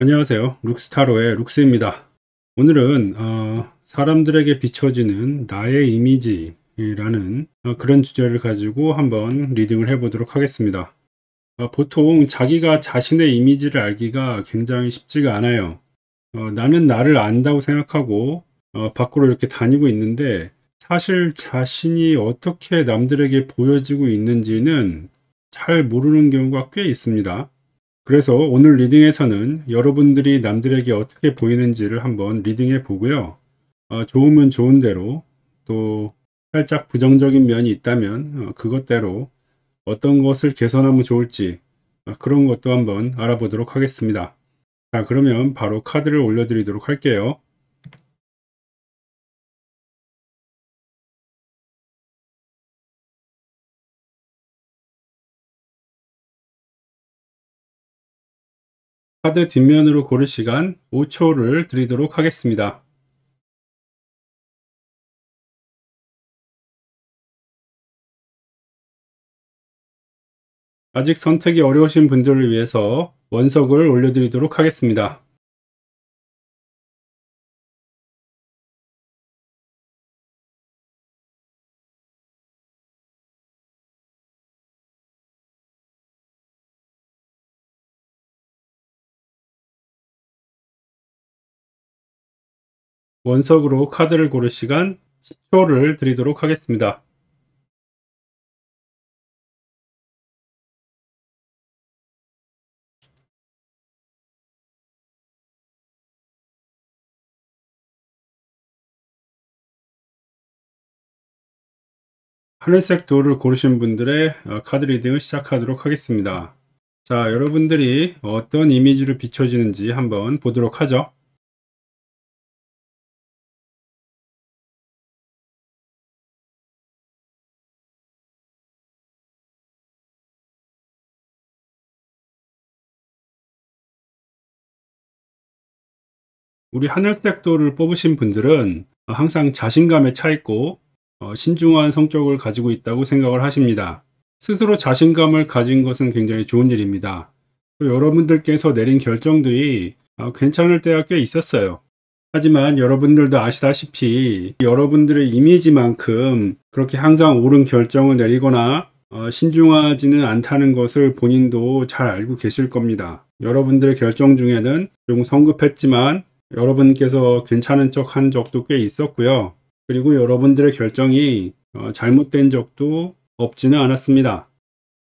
안녕하세요. 룩스타로의 룩스입니다. 오늘은 사람들에게 비춰지는 나의 이미지라는 그런 주제를 가지고 한번 리딩을 해보도록 하겠습니다. 보통 자기가 자신의 이미지를 알기가 굉장히 쉽지가 않아요. 나는 나를 안다고 생각하고 밖으로 이렇게 다니고 있는데 사실 자신이 어떻게 남들에게 보여지고 있는지는 잘 모르는 경우가 꽤 있습니다. 그래서 오늘 리딩에서는 여러분들이 남들에게 어떻게 보이는지를 한번 리딩해 보고요. 좋으면 좋은 대로, 또 살짝 부정적인 면이 있다면 그것대로 어떤 것을 개선하면 좋을지 그런 것도 한번 알아보도록 하겠습니다. 자, 그러면 바로 카드를 올려드리도록 할게요. 카드 뒷면으로 고를 시간 5초를 드리도록 하겠습니다. 아직 선택이 어려우신 분들을 위해서 원석을 올려드리도록 하겠습니다. 원석으로 카드를 고를 시간 10초를 드리도록 하겠습니다. 하늘색 돌을 고르신 분들의 카드 리딩을 시작하도록 하겠습니다. 자, 여러분들이 어떤 이미지로 비춰지는지 한번 보도록 하죠. 우리 하늘색 돌을 뽑으신 분들은 항상 자신감에 차 있고 신중한 성격을 가지고 있다고 생각을 하십니다. 스스로 자신감을 가진 것은 굉장히 좋은 일입니다. 또 여러분들께서 내린 결정들이 괜찮을 때가 꽤 있었어요. 하지만 여러분들도 아시다시피 여러분들의 이미지만큼 그렇게 항상 옳은 결정을 내리거나 신중하지는 않다는 것을 본인도 잘 알고 계실 겁니다. 여러분들의 결정 중에는 좀 성급했지만 여러분께서 괜찮은 척 한 적도 꽤 있었고요. 그리고 여러분들의 결정이 잘못된 적도 없지는 않았습니다.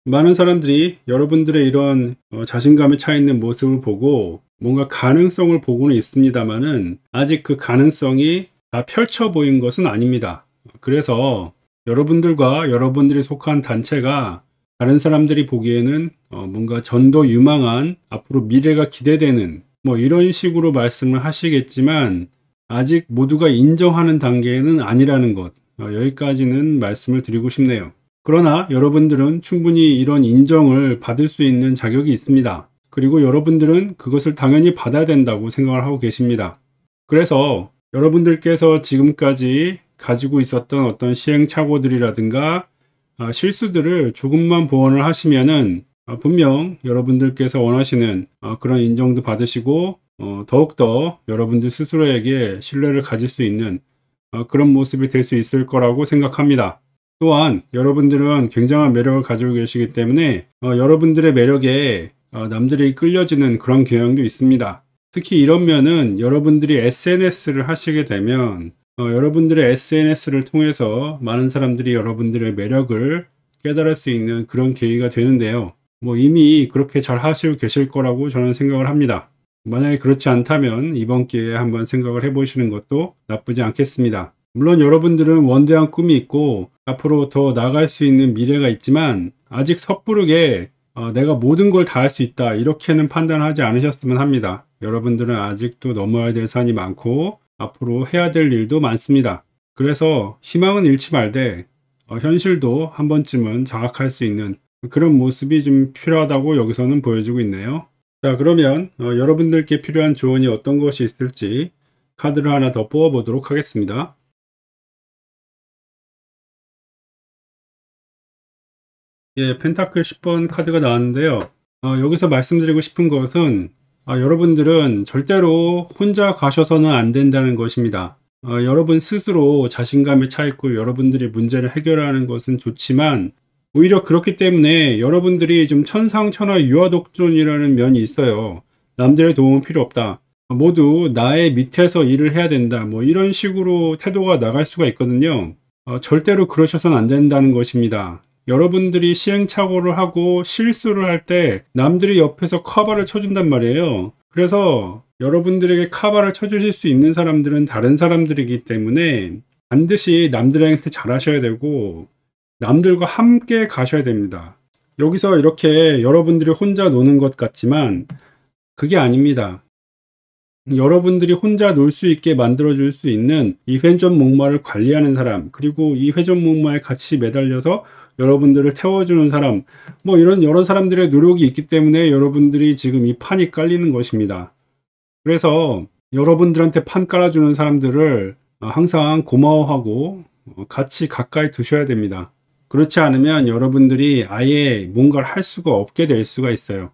많은 사람들이 여러분들의 이런 자신감에 차 있는 모습을 보고 뭔가 가능성을 보고는 있습니다만은 아직 그 가능성이 다 펼쳐 보인 것은 아닙니다. 그래서 여러분들과 여러분들이 속한 단체가 다른 사람들이 보기에는 뭔가 전도 유망한 앞으로 미래가 기대되는 뭐 이런 식으로 말씀을 하시겠지만 아직 모두가 인정하는 단계는 아니라는 것, 여기까지는 말씀을 드리고 싶네요. 그러나 여러분들은 충분히 이런 인정을 받을 수 있는 자격이 있습니다. 그리고 여러분들은 그것을 당연히 받아야 된다고 생각을 하고 계십니다. 그래서 여러분들께서 지금까지 가지고 있었던 어떤 시행착오들이라든가 실수들을 조금만 보완을 하시면은 분명 여러분들께서 원하시는 그런 인정도 받으시고 더욱더 여러분들 스스로에게 신뢰를 가질 수 있는 그런 모습이 될 수 있을 거라고 생각합니다. 또한 여러분들은 굉장한 매력을 가지고 계시기 때문에 여러분들의 매력에 남들이 끌려지는 그런 경향도 있습니다. 특히 이런 면은 여러분들이 SNS를 하시게 되면 여러분들의 SNS를 통해서 많은 사람들이 여러분들의 매력을 깨달을 수 있는 그런 계기가 되는데요. 뭐 이미 그렇게 잘 하시고 계실 거라고 저는 생각을 합니다. 만약에 그렇지 않다면 이번 기회에 한번 생각을 해보시는 것도 나쁘지 않겠습니다. 물론 여러분들은 원대한 꿈이 있고 앞으로 더 나아갈 수 있는 미래가 있지만 아직 섣부르게 내가 모든 걸 다 할 수 있다 이렇게는 판단하지 않으셨으면 합니다. 여러분들은 아직도 넘어야 될 산이 많고 앞으로 해야 될 일도 많습니다. 그래서 희망은 잃지 말되 현실도 한 번쯤은 자각할 수 있는 그런 모습이 좀 필요하다고 여기서는 보여주고 있네요. 자, 그러면 여러분들께 필요한 조언이 어떤 것이 있을지 카드를 하나 더 뽑아 보도록 하겠습니다. 예, 펜타클 10번 카드가 나왔는데요. 여기서 말씀드리고 싶은 것은 여러분들은 절대로 혼자 가셔서는 안 된다는 것입니다. 여러분 스스로 자신감에 차 있고 여러분들이 문제를 해결하는 것은 좋지만 오히려 그렇기 때문에 여러분들이 좀 천상천하 유아독존이라는 면이 있어요. 남들의 도움은 필요 없다. 모두 나의 밑에서 일을 해야 된다. 뭐 이런 식으로 태도가 나갈 수가 있거든요. 절대로 그러셔서는 안 된다는 것입니다. 여러분들이 시행착오를 하고 실수를 할 때 남들이 옆에서 커버를 쳐준단 말이에요. 그래서 여러분들에게 커버를 쳐주실 수 있는 사람들은 다른 사람들이기 때문에 반드시 남들한테 잘하셔야 되고 남들과 함께 가셔야 됩니다. 여기서 이렇게 여러분들이 혼자 노는 것 같지만 그게 아닙니다. 여러분들이 혼자 놀 수 있게 만들어줄 수 있는 이 회전 목마를 관리하는 사람, 그리고 이 회전 목마에 같이 매달려서 여러분들을 태워주는 사람, 뭐 이런 여러 사람들의 노력이 있기 때문에 여러분들이 지금 이 판이 깔리는 것입니다. 그래서 여러분들한테 판 깔아주는 사람들을 항상 고마워하고 같이 가까이 두셔야 됩니다. 그렇지 않으면 여러분들이 아예 뭔가를 할 수가 없게 될 수가 있어요.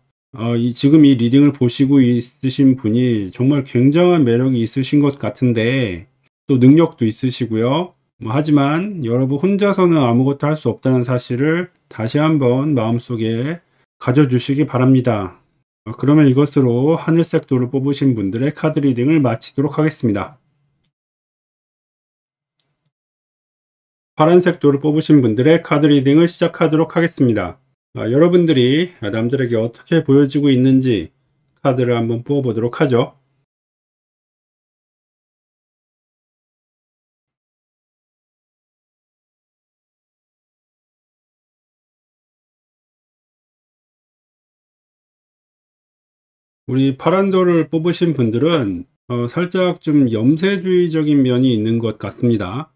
지금 이 리딩을 보시고 있으신 분이 정말 굉장한 매력이 있으신 것 같은데 또 능력도 있으시고요. 하지만 여러분 혼자서는 아무것도 할 수 없다는 사실을 다시 한번 마음속에 가져주시기 바랍니다. 그러면 이것으로 하늘색 돌을 뽑으신 분들의 카드 리딩을 마치도록 하겠습니다. 파란색 돌을 뽑으신 분들의 카드 리딩을 시작하도록 하겠습니다. 여러분들이 남들에게 어떻게 보여지고 있는지 카드를 한번 뽑아보도록 하죠. 우리 파란 돌을 뽑으신 분들은 살짝 좀 염세주의적인 면이 있는 것 같습니다.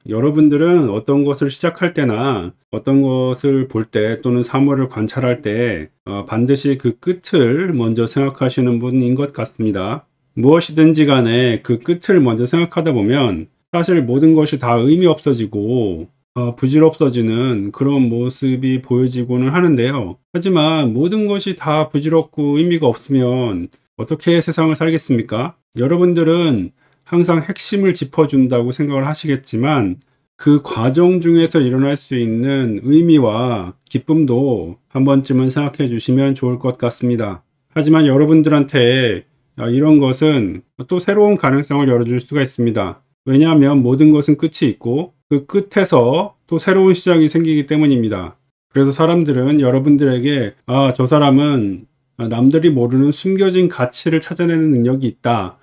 여러분들은 어떤 것을 시작할 때나 어떤 것을 볼 때 또는 사물을 관찰할 때 반드시 그 끝을 먼저 생각하시는 분인 것 같습니다. 무엇이든지 간에 그 끝을 먼저 생각하다 보면 사실 모든 것이 다 의미 없어지고 부질없어지는 그런 모습이 보여지고는 하는데요. 하지만 모든 것이 다 부질없고 의미가 없으면 어떻게 세상을 살겠습니까? 여러분들은 항상 핵심을 짚어준다고 생각을 하시겠지만 그 과정 중에서 일어날 수 있는 의미와 기쁨도 한 번쯤은 생각해 주시면 좋을 것 같습니다. 하지만 여러분들한테 이런 것은 또 새로운 가능성을 열어줄 수가 있습니다. 왜냐하면 모든 것은 끝이 있고 그 끝에서 또 새로운 시작이 생기기 때문입니다. 그래서 사람들은 여러분들에게 저 사람은 남들이 모르는 숨겨진 가치를 찾아내는 능력이 있다.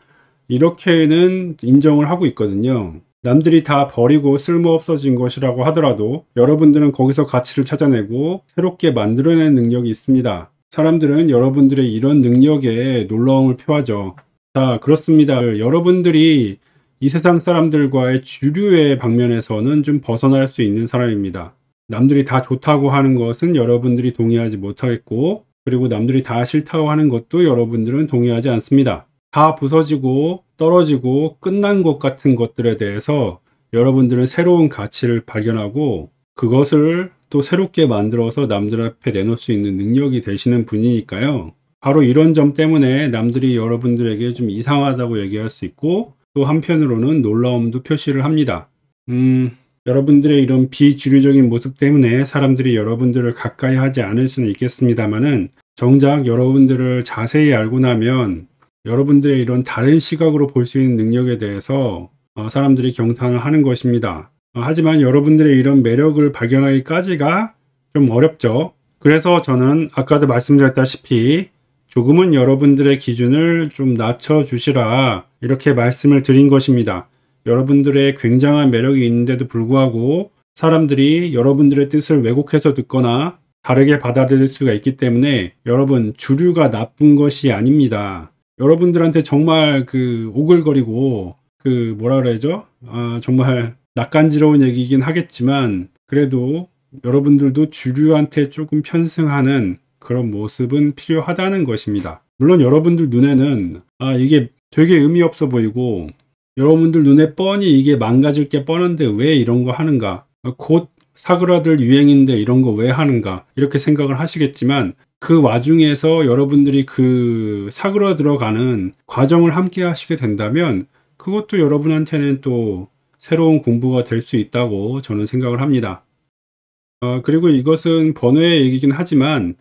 이렇게는 인정을 하고 있거든요. 남들이 다 버리고 쓸모없어진 것이라고 하더라도 여러분들은 거기서 가치를 찾아내고 새롭게 만들어내는 능력이 있습니다. 사람들은 여러분들의 이런 능력에 놀라움을 표하죠. 자, 그렇습니다. 여러분들이 이 세상 사람들과의 주류의 방면에서는 좀 벗어날 수 있는 사람입니다. 남들이 다 좋다고 하는 것은 여러분들이 동의하지 못하겠고, 그리고 남들이 다 싫다고 하는 것도 여러분들은 동의하지 않습니다. 다 부서지고 떨어지고 끝난 것 같은 것들에 대해서 여러분들은 새로운 가치를 발견하고 그것을 또 새롭게 만들어서 남들 앞에 내놓을 수 있는 능력이 되시는 분이니까요. 바로 이런 점 때문에 남들이 여러분들에게 좀 이상하다고 얘기할 수 있고 또 한편으로는 놀라움도 표시를 합니다. 여러분들의 이런 비주류적인 모습 때문에 사람들이 여러분들을 가까이 하지 않을 수는 있겠습니다만은 정작 여러분들을 자세히 알고 나면 여러분들의 이런 다른 시각으로 볼 수 있는 능력에 대해서 사람들이 경탄을 하는 것입니다. 하지만 여러분들의 이런 매력을 발견하기까지가 좀 어렵죠. 그래서 저는 아까도 말씀드렸다시피 조금은 여러분들의 기준을 좀 낮춰주시라 이렇게 말씀을 드린 것입니다. 여러분들의 굉장한 매력이 있는데도 불구하고 사람들이 여러분들의 뜻을 왜곡해서 듣거나 다르게 받아들일 수가 있기 때문에 여러분 주류가 나쁜 것이 아닙니다. 여러분들한테 정말 오글거리고 뭐라 그러죠? 정말 낯간지러운 얘기이긴 하겠지만 그래도 여러분들도 주류한테 조금 편승하는 그런 모습은 필요하다는 것입니다. 물론 여러분들 눈에는 이게 되게 의미 없어 보이고 여러분들 눈에 뻔히 이게 망가질 게 뻔한데 왜 이런 거 하는가? 곧 사그라들 유행인데 이런 거 왜 하는가 이렇게 생각을 하시겠지만, 그 와중에서 여러분들이 그 사그라들어가는 과정을 함께 하시게 된다면 그것도 여러분한테는 또 새로운 공부가 될 수 있다고 저는 생각을 합니다. 그리고 이것은 번외의 얘기긴 하지만,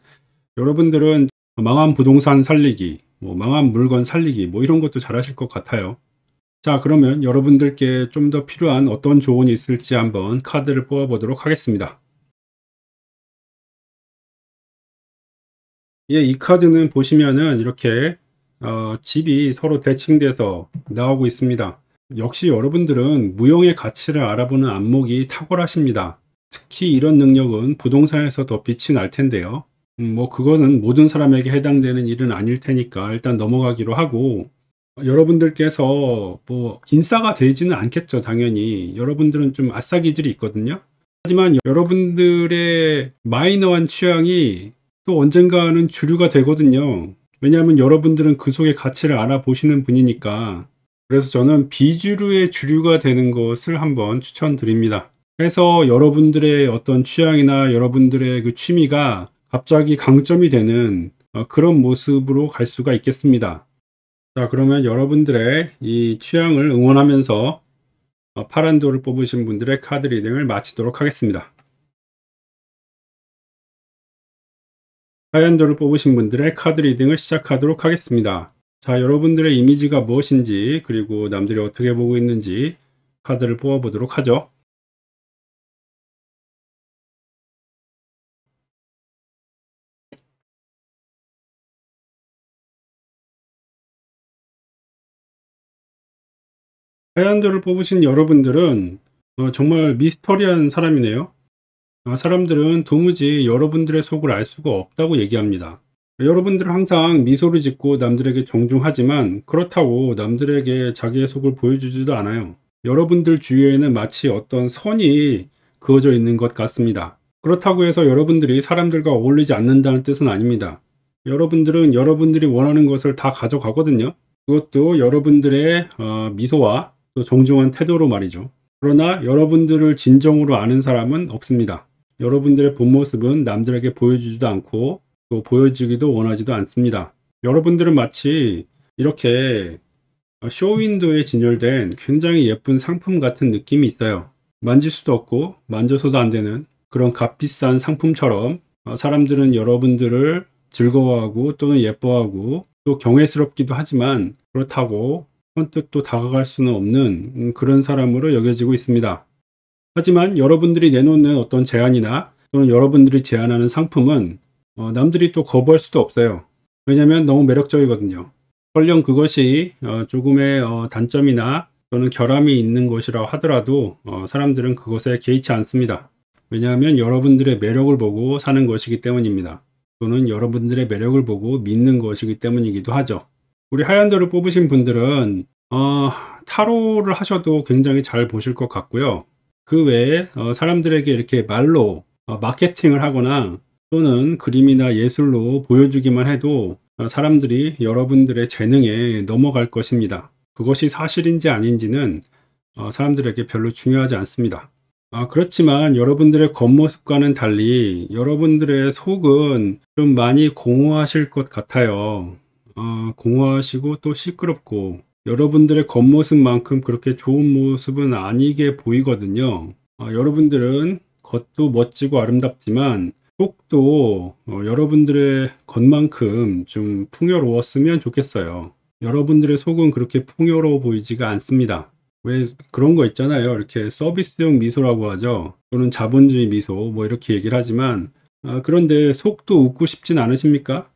여러분들은 망한 부동산 살리기, 뭐 망한 물건 살리기, 뭐 이런 것도 잘하실 것 같아요. 자, 그러면 여러분들께 좀 더 필요한 어떤 조언이 있을지 한번 카드를 뽑아 보도록 하겠습니다. 예, 이 카드는 보시면은 이렇게 집이 서로 대칭돼서 나오고 있습니다. 역시 여러분들은 무형의 가치를 알아보는 안목이 탁월하십니다. 특히 이런 능력은 부동산에서 더 빛이 날 텐데요. 뭐 그거는 모든 사람에게 해당되는 일은 아닐 테니까 일단 넘어가기로 하고, 여러분들께서 뭐 인싸가 되지는 않겠죠. 당연히 여러분들은 좀 아싸 기질이 있거든요. 하지만 여러분들의 마이너한 취향이 또 언젠가는 주류가 되거든요. 왜냐하면 여러분들은 그 속의 가치를 알아보시는 분이니까. 그래서 저는 비주류의 주류가 되는 것을 한번 추천드립니다. 해서 여러분들의 어떤 취향이나 여러분들의 그 취미가 갑자기 강점이 되는 그런 모습으로 갈 수가 있겠습니다. 자, 그러면 여러분들의 이 취향을 응원하면서 파란 돌을 뽑으신 분들의 카드 리딩을 마치도록 하겠습니다. 하얀 돌을 뽑으신 분들의 카드 리딩을 시작하도록 하겠습니다. 자, 여러분들의 이미지가 무엇인지, 그리고 남들이 어떻게 보고 있는지 카드를 뽑아 보도록 하죠. 하얀 돌을 뽑으신 여러분들은 정말 미스터리한 사람이네요. 사람들은 도무지 여러분들의 속을 알 수가 없다고 얘기합니다. 여러분들은 항상 미소를 짓고 남들에게 존중하지만, 그렇다고 남들에게 자기의 속을 보여주지도 않아요. 여러분들 주위에는 마치 어떤 선이 그어져 있는 것 같습니다. 그렇다고 해서 여러분들이 사람들과 어울리지 않는다는 뜻은 아닙니다. 여러분들은 여러분들이 원하는 것을 다 가져가거든요. 그것도 여러분들의 미소와 또 정중한 태도로 말이죠. 그러나 여러분들을 진정으로 아는 사람은 없습니다. 여러분들의 본 모습은 남들에게 보여주지도 않고 또 보여주기도 원하지도 않습니다. 여러분들은 마치 이렇게 쇼윈도에 진열된 굉장히 예쁜 상품 같은 느낌이 있어요. 만질 수도 없고 만져서도 안 되는 그런 값비싼 상품처럼, 사람들은 여러분들을 즐거워하고 또는 예뻐하고 또 경외스럽기도 하지만, 그렇다고 선뜻 또 다가갈 수는 없는 그런 사람으로 여겨지고 있습니다. 하지만 여러분들이 내놓는 어떤 제안이나 또는 여러분들이 제안하는 상품은 남들이 또 거부할 수도 없어요. 왜냐하면 너무 매력적이거든요. 설령 그것이 조금의 단점이나 또는 결함이 있는 것이라 하더라도 사람들은 그것에 개의치 않습니다. 왜냐하면 여러분들의 매력을 보고 사는 것이기 때문입니다. 또는 여러분들의 매력을 보고 믿는 것이기 때문이기도 하죠. 우리 하얀돌을 뽑으신 분들은 타로를 하셔도 굉장히 잘 보실 것 같고요. 그 외에 사람들에게 이렇게 말로 마케팅을 하거나 또는 그림이나 예술로 보여주기만 해도 사람들이 여러분들의 재능에 넘어갈 것입니다. 그것이 사실인지 아닌지는 사람들에게 별로 중요하지 않습니다. 그렇지만 여러분들의 겉모습과는 달리 여러분들의 속은 좀 많이 공허하실 것 같아요. 공허하시고 또 시끄럽고, 여러분들의 겉모습만큼 그렇게 좋은 모습은 아니게 보이거든요. 여러분들은 겉도 멋지고 아름답지만 속도 여러분들의 겉만큼 좀 풍요로웠으면 좋겠어요. 여러분들의 속은 그렇게 풍요로워 보이지가 않습니다. 왜 그런 거 있잖아요. 이렇게 서비스용 미소라고 하죠. 또는 자본주의 미소 뭐 이렇게 얘기를 하지만, 그런데 속도 웃고 싶진 않으십니까?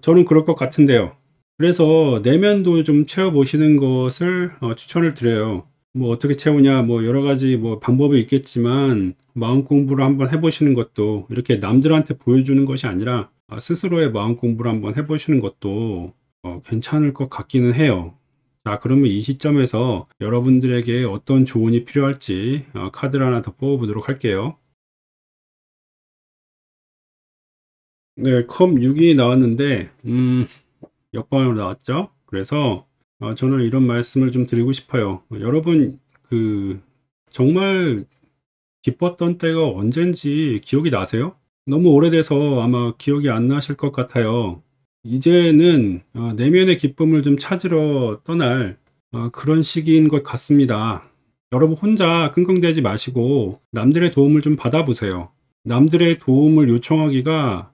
저는 그럴 것 같은데요. 그래서 내면도 좀 채워보시는 것을 추천을 드려요. 뭐 어떻게 채우냐, 뭐 여러 가지 뭐 방법이 있겠지만 마음 공부를 한번 해보시는 것도, 이렇게 남들한테 보여주는 것이 아니라 스스로의 마음 공부를 한번 해보시는 것도 괜찮을 것 같기는 해요. 자, 그러면 이 시점에서 여러분들에게 어떤 조언이 필요할지 카드를 하나 더 뽑아보도록 할게요. 네, 컵 6이 나왔는데 역방으로 나왔죠. 그래서 저는 이런 말씀을 좀 드리고 싶어요. 여러분, 정말 기뻤던 때가 언젠지 기억이 나세요? 너무 오래돼서 아마 기억이 안 나실 것 같아요. 이제는 내면의 기쁨을 좀 찾으러 떠날 그런 시기인 것 같습니다. 여러분 혼자 끙끙대지 마시고 남들의 도움을 좀 받아보세요. 남들의 도움을 요청하기가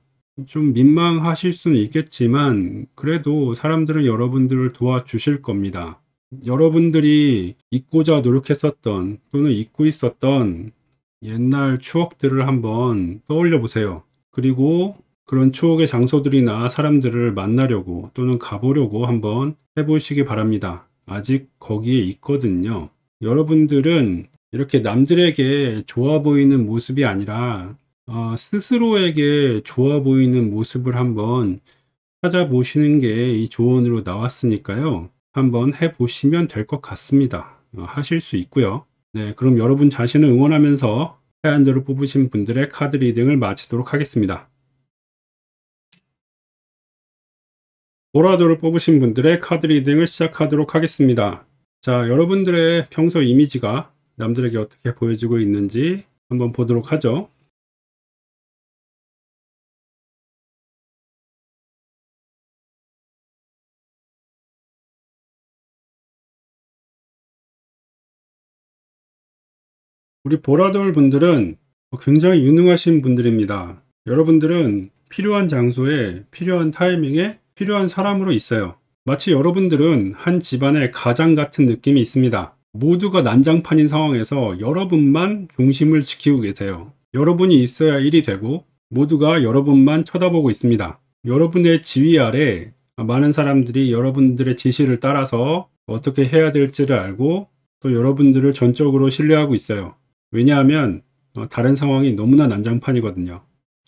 좀 민망하실 수는 있겠지만 그래도 사람들은 여러분들을 도와주실 겁니다. 여러분들이 잊고자 노력했었던 또는 잊고 있었던 옛날 추억들을 한번 떠올려 보세요. 그리고 그런 추억의 장소들이나 사람들을 만나려고 또는 가보려고 한번 해보시기 바랍니다. 아직 거기에 있거든요. 여러분들은 이렇게 남들에게 좋아 보이는 모습이 아니라 스스로에게 좋아 보이는 모습을 한번 찾아보시는 게 이 조언으로 나왔으니까요. 한번 해보시면 될 것 같습니다. 하실 수 있고요. 네, 그럼 여러분 자신을 응원하면서 사연들을 뽑으신 분들의 카드 리딩을 마치도록 하겠습니다. 보라도를 뽑으신 분들의 카드 리딩을 시작하도록 하겠습니다. 자, 여러분들의 평소 이미지가 남들에게 어떻게 보여지고 있는지 한번 보도록 하죠. 우리 보라돌 분들은 굉장히 유능하신 분들입니다. 여러분들은 필요한 장소에 필요한 타이밍에 필요한 사람으로 있어요. 마치 여러분들은 한 집안의 가장 같은 느낌이 있습니다. 모두가 난장판인 상황에서 여러분만 중심을 지키고 계세요. 여러분이 있어야 일이 되고 모두가 여러분만 쳐다보고 있습니다. 여러분의 지휘 아래 많은 사람들이 여러분들의 지시를 따라서 어떻게 해야 될지를 알고 또 여러분들을 전적으로 신뢰하고 있어요. 왜냐하면 다른 상황이 너무나 난장판이거든요.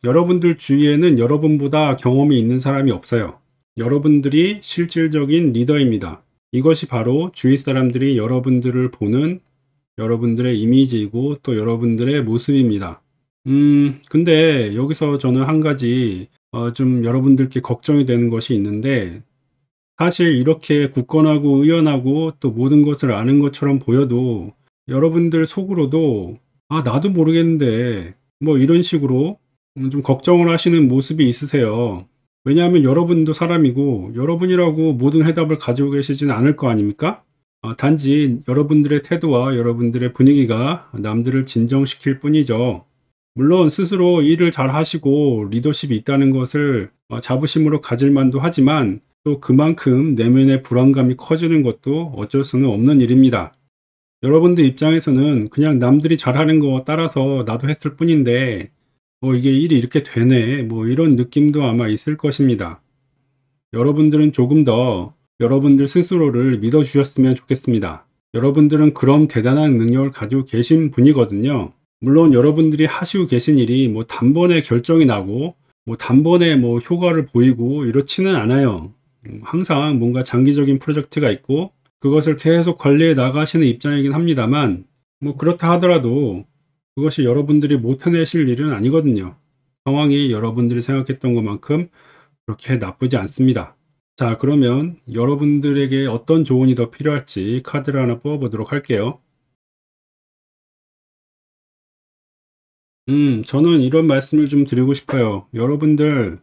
여러분들 주위에는 여러분보다 경험이 있는 사람이 없어요. 여러분들이 실질적인 리더입니다. 이것이 바로 주위 사람들이 여러분들을 보는 여러분들의 이미지이고 또 여러분들의 모습입니다. 근데 여기서 저는 한 가지 좀 여러분들께 걱정이 되는 것이 있는데 사실 이렇게 굳건하고 의연하고 또 모든 것을 아는 것처럼 보여도 여러분들 속으로도 나도 모르겠는데 뭐 이런 식으로 좀 걱정을 하시는 모습이 있으세요. 왜냐하면 여러분도 사람이고 여러분이라고 모든 해답을 가지고 계시지는 않을 거 아닙니까? 단지 여러분들의 태도와 여러분들의 분위기가 남들을 진정시킬 뿐이죠. 물론 스스로 일을 잘 하시고 리더십이 있다는 것을 자부심으로 가질 만도 하지만 또 그만큼 내면의 불안감이 커지는 것도 어쩔 수는 없는 일입니다. 여러분들 입장에서는 그냥 남들이 잘하는 거 따라서 나도 했을 뿐인데 이게 일이 이렇게 되네 뭐 이런 느낌도 아마 있을 것입니다. 여러분들은 조금 더 여러분들 스스로를 믿어 주셨으면 좋겠습니다. 여러분들은 그런 대단한 능력을 가지고 계신 분이거든요. 물론 여러분들이 하시고 계신 일이 뭐 단번에 결정이 나고 뭐 단번에 뭐 효과를 보이고 이렇지는 않아요. 항상 뭔가 장기적인 프로젝트가 있고 그것을 계속 관리해 나가시는 입장이긴 합니다만 뭐 그렇다 하더라도 그것이 여러분들이 못 해내실 일은 아니거든요. 상황이 여러분들이 생각했던 것만큼 그렇게 나쁘지 않습니다. 자, 그러면 여러분들에게 어떤 조언이 더 필요할지 카드를 하나 뽑아보도록 할게요. 저는 이런 말씀을 좀 드리고 싶어요. 여러분들,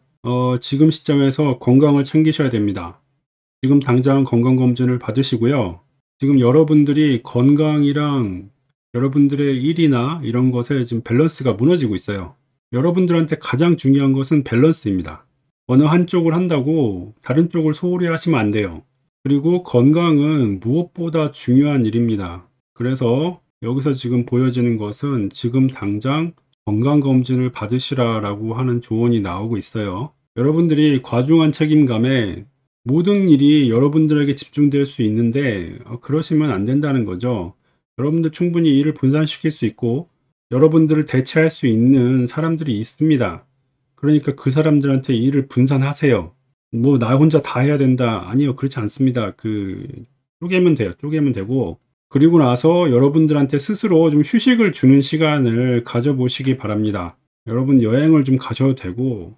지금 시점에서 건강을 챙기셔야 됩니다. 지금 당장 건강검진을 받으시고요. 지금 여러분들이 건강이랑 여러분들의 일이나 이런 것에 지금 밸런스가 무너지고 있어요. 여러분들한테 가장 중요한 것은 밸런스입니다. 어느 한쪽을 한다고 다른 쪽을 소홀히 하시면 안 돼요. 그리고 건강은 무엇보다 중요한 일입니다. 그래서 여기서 지금 보여지는 것은 지금 당장 건강검진을 받으시라라고 하는 조언이 나오고 있어요. 여러분들이 과중한 책임감에 모든 일이 여러분들에게 집중될 수 있는데 그러시면 안 된다는 거죠. 여러분들 충분히 일을 분산시킬 수 있고 여러분들을 대체할 수 있는 사람들이 있습니다. 그러니까 그 사람들한테 일을 분산하세요. 뭐 나 혼자 다 해야 된다. 아니요, 그렇지 않습니다. 쪼개면 돼요. 쪼개면 되고 그리고 나서 여러분들한테 스스로 좀 휴식을 주는 시간을 가져보시기 바랍니다. 여러분 여행을 좀 가셔도 되고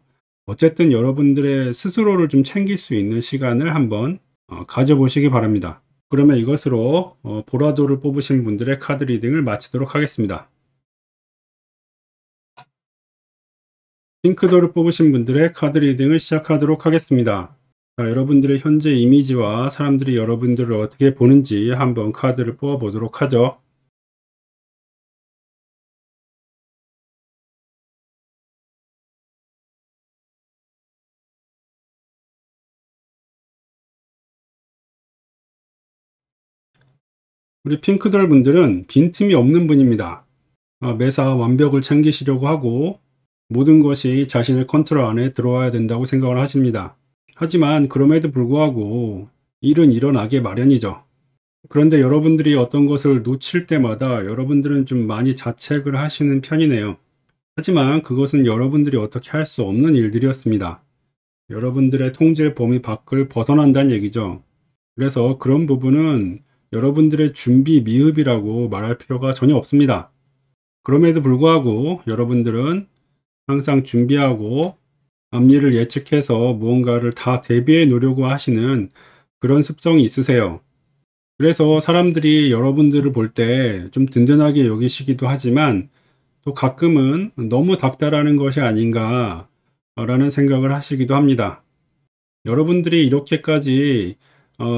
어쨌든 여러분들의 스스로를 좀 챙길 수 있는 시간을 한번 가져보시기 바랍니다. 그러면 이것으로 보라도를 뽑으신 분들의 카드 리딩을 마치도록 하겠습니다. 핑크도를 뽑으신 분들의 카드 리딩을 시작하도록 하겠습니다. 자, 여러분들의 현재 이미지와 사람들이 여러분들을 어떻게 보는지 한번 카드를 뽑아 보도록 하죠. 우리 핑크돌 분들은 빈틈이 없는 분입니다. 매사 완벽을 챙기시려고 하고 모든 것이 자신의 컨트롤 안에 들어와야 된다고 생각을 하십니다. 하지만 그럼에도 불구하고 일은 일어나게 마련이죠. 그런데 여러분들이 어떤 것을 놓칠 때마다 여러분들은 좀 많이 자책을 하시는 편이네요. 하지만 그것은 여러분들이 어떻게 할 수 없는 일들이었습니다. 여러분들의 통제 범위 밖을 벗어난다는 얘기죠. 그래서 그런 부분은 여러분들의 준비 미흡이라고 말할 필요가 전혀 없습니다. 그럼에도 불구하고 여러분들은 항상 준비하고 앞일을 예측해서 무언가를 다 대비해 놓으려고 하시는 그런 습성이 있으세요. 그래서 사람들이 여러분들을 볼 때 좀 든든하게 여기시기도 하지만 또 가끔은 너무 닥달하는 것이 아닌가 라는 생각을 하시기도 합니다. 여러분들이 이렇게까지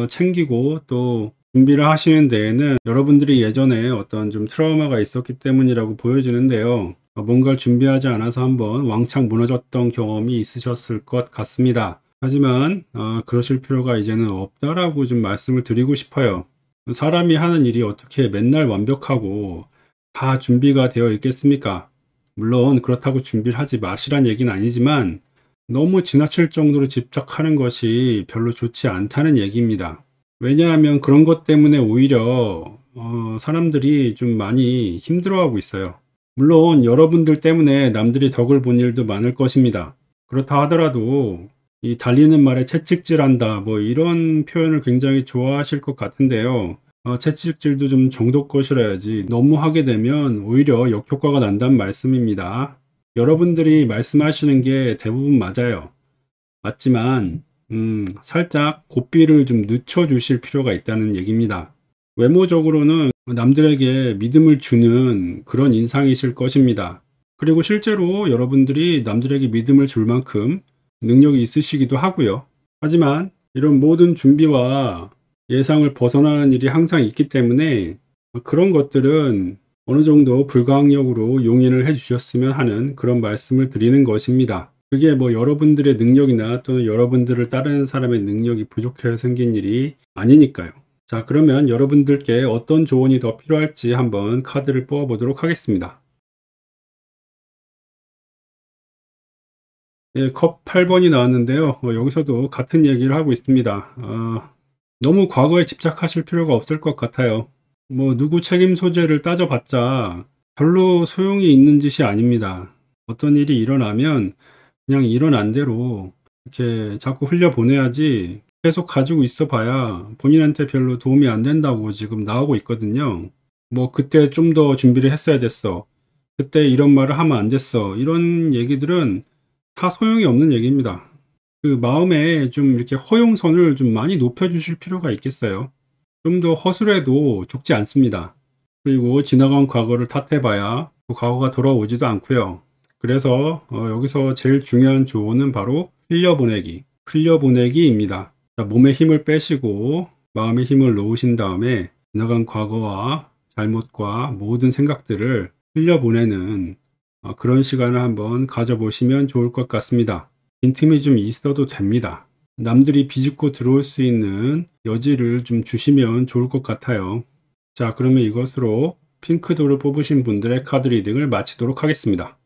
챙기고 또 준비를 하시는 데에는 여러분들이 예전에 어떤 좀 트라우마가 있었기 때문이라고 보여지는데요. 뭔가를 준비하지 않아서 한번 왕창 무너졌던 경험이 있으셨을 것 같습니다. 하지만 그러실 필요가 이제는 없다라고 좀 말씀을 드리고 싶어요. 사람이 하는 일이 어떻게 맨날 완벽하고 다 준비가 되어 있겠습니까? 물론 그렇다고 준비를 하지 마시란 얘기는 아니지만 너무 지나칠 정도로 집착하는 것이 별로 좋지 않다는 얘기입니다. 왜냐하면 그런 것 때문에 오히려 사람들이 좀 많이 힘들어하고 있어요. 물론 여러분들 때문에 남들이 덕을 본 일도 많을 것입니다. 그렇다 하더라도 이 달리는 말에 채찍질한다 뭐 이런 표현을 굉장히 좋아하실 것 같은데요. 채찍질도 좀 정도껏 이라야지 너무 하게 되면 오히려 역효과가 난다는 말씀입니다. 여러분들이 말씀하시는 게 대부분 맞아요. 맞지만 살짝 고삐를 좀 늦춰 주실 필요가 있다는 얘기입니다. 외모적으로는 남들에게 믿음을 주는 그런 인상이실 것입니다. 그리고 실제로 여러분들이 남들에게 믿음을 줄 만큼 능력이 있으시기도 하고요. 하지만 이런 모든 준비와 예상을 벗어나는 일이 항상 있기 때문에 그런 것들은 어느 정도 불가항력으로 용인을 해 주셨으면 하는 그런 말씀을 드리는 것입니다. 그게 뭐 여러분들의 능력이나 또는 여러분들을 따르는 사람의 능력이 부족해서 생긴 일이 아니니까요. 자, 그러면 여러분들께 어떤 조언이 더 필요할지 한번 카드를 뽑아 보도록 하겠습니다. 예, 컵 8번이 나왔는데요. 여기서도 같은 얘기를 하고 있습니다. 너무 과거에 집착하실 필요가 없을 것 같아요. 뭐 누구 책임 소재를 따져봤자 별로 소용이 있는 짓이 아닙니다. 어떤 일이 일어나면 그냥 일어난 대로 이렇게 자꾸 흘려보내야지 계속 가지고 있어 봐야 본인한테 별로 도움이 안 된다고 지금 나오고 있거든요. 뭐 그때 좀 더 준비를 했어야 됐어. 그때 이런 말을 하면 안 됐어. 이런 얘기들은 다 소용이 없는 얘기입니다. 그 마음에 좀 이렇게 허용선을 좀 많이 높여주실 필요가 있겠어요. 좀 더 허술해도 죽지 않습니다. 그리고 지나간 과거를 탓해봐야 그 과거가 돌아오지도 않고요. 그래서 여기서 제일 중요한 조언은 바로 흘려보내기, 흘려보내기입니다. 자, 몸에 힘을 빼시고 마음에 힘을 놓으신 다음에 지나간 과거와 잘못과 모든 생각들을 흘려보내는 그런 시간을 한번 가져보시면 좋을 것 같습니다. 빈틈이 좀 있어도 됩니다. 남들이 비집고 들어올 수 있는 여지를 좀 주시면 좋을 것 같아요. 자, 그러면 이것으로 핑크도를 뽑으신 분들의 카드 리딩을 마치도록 하겠습니다.